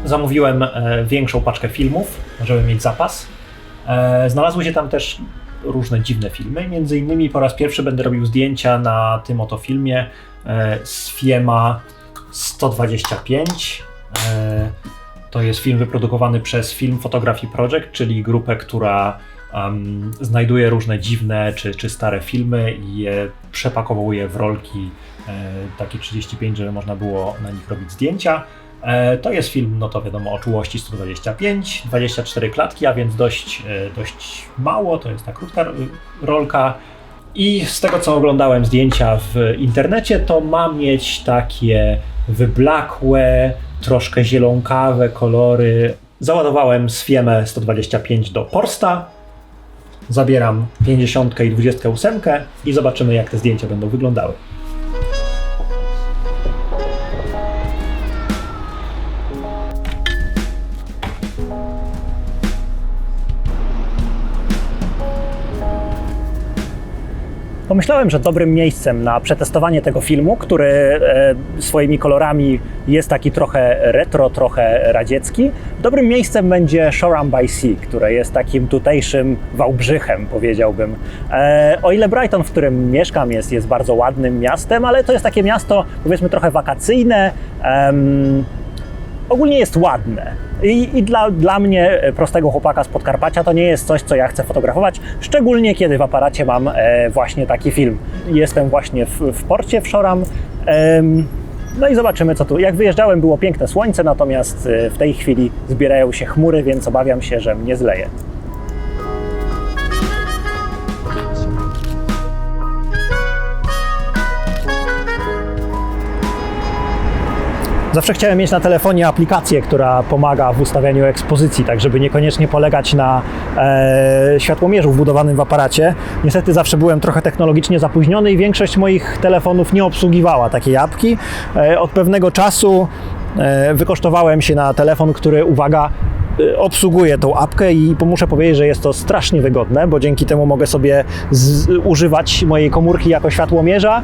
Zamówiłem większą paczkę filmów, żeby mieć zapas. Znalazły się tam też różne dziwne filmy. Między innymi po raz pierwszy będę robił zdjęcia na tym oto filmie z Fiema 125. To jest film wyprodukowany przez Film Photography Project, czyli grupę, która znajduje różne dziwne czy stare filmy i je przepakowuje w rolki takie 35, żeby można było na nich robić zdjęcia. To jest film, no to wiadomo, o czułości 125, 24 klatki, a więc dość mało, to jest ta krótka rolka. I z tego, co oglądałem zdjęcia w internecie, to ma mieć takie wyblakłe, troszkę zielonkawe kolory. Załadowałem Fiemę 125 do Porsta, zabieram 50 i 28 i zobaczymy, jak te zdjęcia będą wyglądały. Pomyślałem, że dobrym miejscem na przetestowanie tego filmu, który swoimi kolorami jest taki trochę retro, trochę radziecki, dobrym miejscem będzie Shoreham by Sea, które jest takim tutejszym Wałbrzychem, powiedziałbym. O ile Brighton, w którym mieszkam, jest bardzo ładnym miastem, ale to jest takie miasto, powiedzmy, trochę wakacyjne, ogólnie jest ładne. I dla mnie, prostego chłopaka z Podkarpacia, to nie jest coś, co ja chcę fotografować, szczególnie kiedy w aparacie mam właśnie taki film. Jestem właśnie w porcie w Shoreham. No i zobaczymy, co tu. Jak wyjeżdżałem, było piękne słońce, natomiast w tej chwili zbierają się chmury, więc obawiam się, że mnie zleje. Zawsze chciałem mieć na telefonie aplikację, która pomaga w ustawianiu ekspozycji, tak żeby niekoniecznie polegać na światłomierzu wbudowanym w aparacie. Niestety zawsze byłem trochę technologicznie zapóźniony i większość moich telefonów nie obsługiwała takiej apki. Od pewnego czasu wykosztowałem się na telefon, który, uwaga, obsługuję tą apkę i muszę powiedzieć, że jest to strasznie wygodne, bo dzięki temu mogę sobie używać mojej komórki jako światłomierza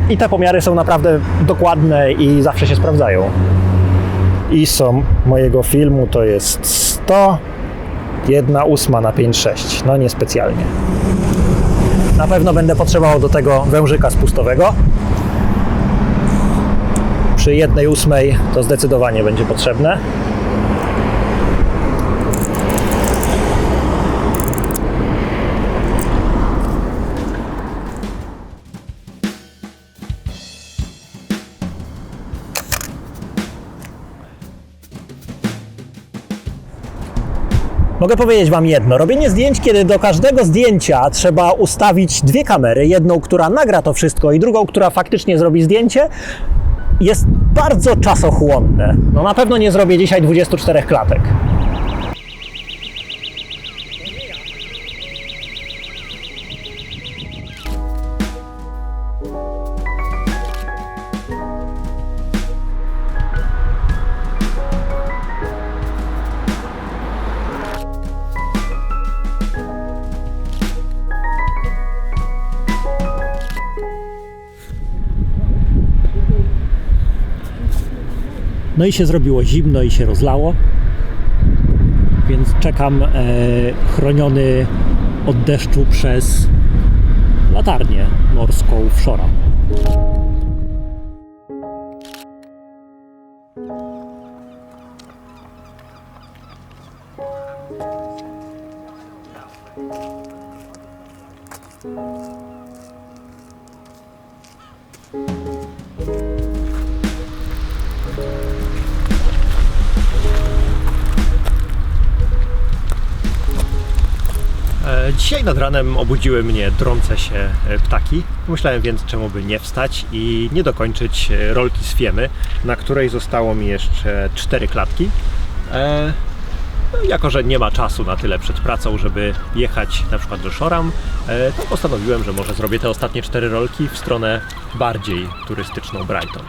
i te pomiary są naprawdę dokładne i zawsze się sprawdzają. ISO mojego filmu to jest 101/8 na 5:6, no niespecjalnie. Na pewno będę potrzebował do tego wężyka spustowego. Przy 1/8 to zdecydowanie będzie potrzebne. Mogę powiedzieć Wam jedno, robienie zdjęć, kiedy do każdego zdjęcia trzeba ustawić dwie kamery, jedną, która nagra to wszystko i drugą, która faktycznie zrobi zdjęcie, jest bardzo czasochłonne. No na pewno nie zrobię dzisiaj 24 klatek. No i się zrobiło zimno i się rozlało, więc czekam chroniony od deszczu przez latarnię morską w Shoreham. Dzisiaj nad ranem obudziły mnie trące się ptaki. Myślałem więc, czemu by nie wstać i nie dokończyć rolki z Fiemy, na której zostało mi jeszcze 4 klatki. No, jako że nie ma czasu na tyle przed pracą, żeby jechać na przykład do Shoreham, to postanowiłem, że może zrobię te ostatnie 4 rolki w stronę bardziej turystyczną Brighton.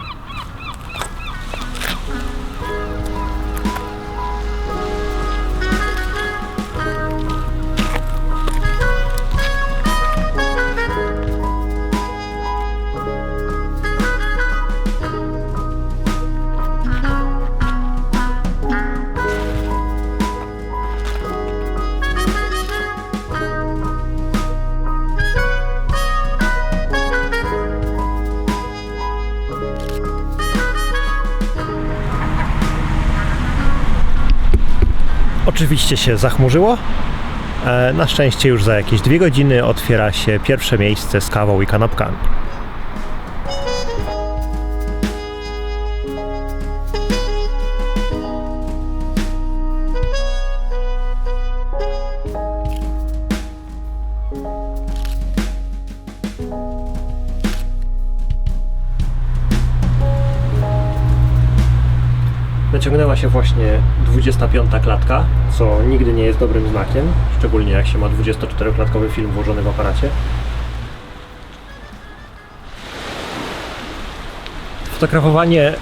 Oczywiście się zachmurzyło. Na szczęście już za jakieś 2 godziny otwiera się pierwsze miejsce z kawą i kanapkami. Naciągnęła się właśnie 25. klatka, co nigdy nie jest dobrym znakiem, szczególnie jak się ma 24-klatkowy film włożony w aparacie. Fotografowanie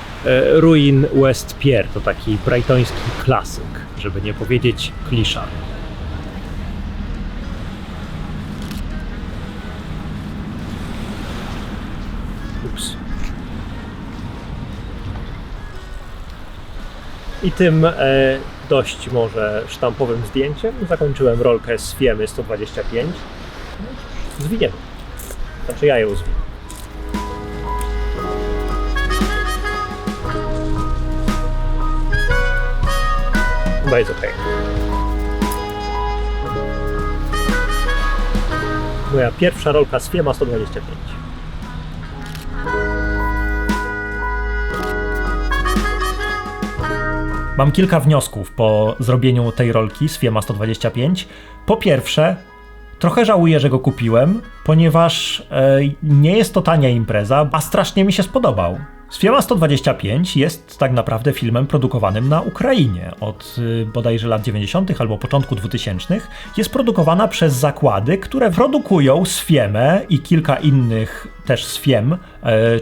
ruin West Pier to taki brightoński klasyk, żeby nie powiedzieć klisza. Ups. I tym dość może sztampowym zdjęciem zakończyłem rolkę z Fiemy 125. Zwiniemy. Znaczy ja ją zwinę. Chyba jest ok. Moja pierwsza rolka z Fiema 125. Mam kilka wniosków po zrobieniu tej rolki z Fiema 125. Po pierwsze, trochę żałuję, że go kupiłem, ponieważ nie jest to tania impreza, a strasznie mi się spodobał. Fiema 125 jest tak naprawdę filmem produkowanym na Ukrainie od bodajże lat 90. albo początku 2000. Jest produkowana przez zakłady, które produkują Fiemę i kilka innych też Fiem,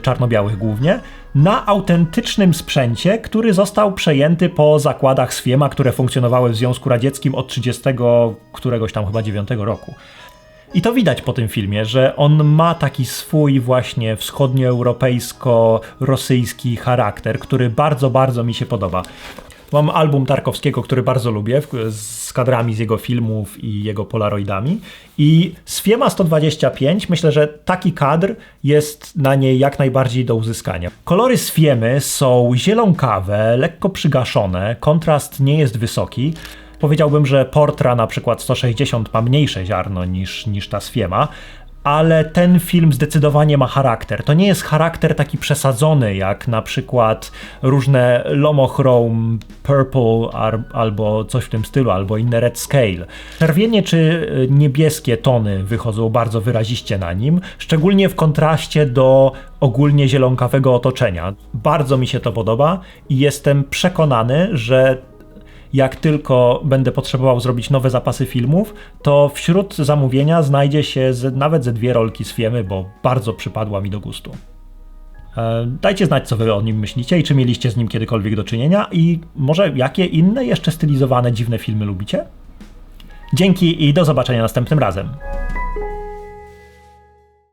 czarno-białych głównie, na autentycznym sprzęcie, który został przejęty po zakładach Fiema, które funkcjonowały w Związku Radzieckim od 30 któregoś tam chyba 9 roku. I to widać po tym filmie, że on ma taki swój właśnie wschodnioeuropejsko-rosyjski charakter, który bardzo, bardzo mi się podoba. Mam album Tarkowskiego, który bardzo lubię, z kadrami z jego filmów i jego polaroidami. I z Fiema 125 myślę, że taki kadr jest na niej jak najbardziej do uzyskania. Kolory z Fiemy są zielonkawe, lekko przygaszone, kontrast nie jest wysoki. Powiedziałbym, że Portra na przykład 160 ma mniejsze ziarno niż ta z Fiema, ale ten film zdecydowanie ma charakter. To nie jest charakter taki przesadzony, jak na przykład różne Lomochrome, Purple albo coś w tym stylu, albo inne Red Scale. Czerwienie czy niebieskie tony wychodzą bardzo wyraziście na nim, szczególnie w kontraście do ogólnie zielonkawego otoczenia. Bardzo mi się to podoba i jestem przekonany, że jak tylko będę potrzebował zrobić nowe zapasy filmów, to wśród zamówienia znajdzie się nawet ze 2 rolki z Fiemy, bo bardzo przypadła mi do gustu. Dajcie znać, co wy o nim myślicie i czy mieliście z nim kiedykolwiek do czynienia i może jakie inne jeszcze stylizowane, dziwne filmy lubicie? Dzięki i do zobaczenia następnym razem.